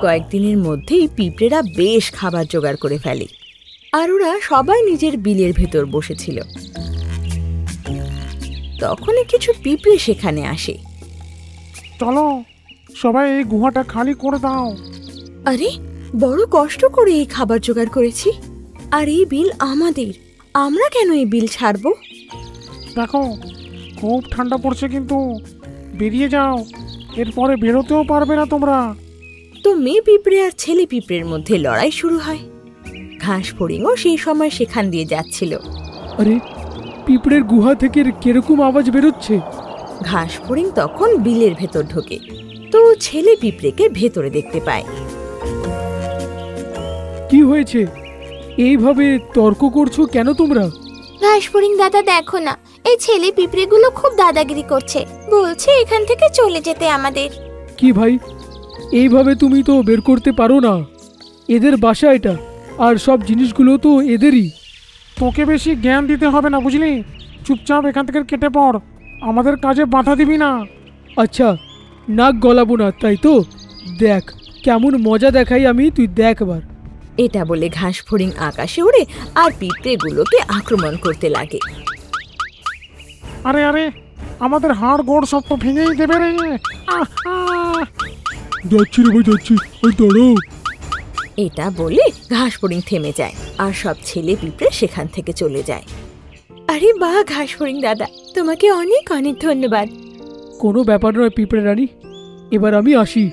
কয়েকদিনের মধ্যেই পিঁপড়েরা বেশ খাবার জোগাড় করে ফেলে, আর ওরা সবাই নিজের বিলের ভেতর বসেছিল। তখনই কিছু পিঁপড়ে সেখানে আসে। চলো সবাই এই গুহাটা খালি করে দাও। আরে, বড় কষ্ট করে এই খাবার জোগাড় করেছি, আর এই বিল আমাদের, আমরা কেন এই বিল ছাড়বো? দেখো খুব ঠান্ডা পড়ছে, কিন্তু বেরিয়ে যাও, এরপরে বেরোতেও পারবে না তোমরা। তো মেয়ে পিঁপড়ে আর ছেলে পিঁপড়ের মধ্যে লড়াই শুরু হয়। ঘাস ফড়িংও সেই সময় সেখান দিয়ে যাচ্ছিল। আরে, পিঁপড়ের গুহা থেকে কিরকম আওয়াজ বেরোচ্ছে? ঘাস ফড়িং তখন বিলের ভেতর ঢোকে, তো ছেলে পিঁপড়েকে ভেতরে দেখতে পায়। কি হয়েছে? এইভাবে তর্ক করছো কেন তোমরা? ঘাস ফড়িং দাদা, দেখো না, এই ছেলে পিঁপড়েগুলো খুব দাদাগিরি করছে, বলছে এখান থেকে চলে যেতে আমাদের। কি ভাই, এইভাবে তুমি তো বের করতে পারো না, এদের বাসা এটা, আর সব জিনিসগুলো তো এদেরই। তোকে বেশি জ্ঞান দিতে হবে না, বুঝলি? চুপচাপ এখান থেকে কেটে পড়, আমাদের কাজে বাধা দিবি না। আচ্ছা, নাক গলাবো না, তাই তো? দেখ কেমন মজা দেখাই আমি, তুই দেখ এবার। এটা বলে ঘাস ফড়িং আকাশে ওড়ে আর পিঁপড়েগুলোকে আক্রমণ করতে লাগে। আরে আরে, আমাদের হাড় গোড় সব তো ভেঙেই দেবে রে। যাচ্ছি রে ভাই, যাচ্ছি, ওই দাঁড়াও। এটা বলে ঘাস ফড়িং থেমে যায়, আর সব ছেলে পিঁপড়ে সেখান থেকে চলে যায়। আরে বাহ ঘাস ফড়িং দাদা, তোমাকে অনেক অনেক ধন্যবাদ। কোনো ব্যাপার নয় পিঁপড়ে রানী, এবার আমি আসি।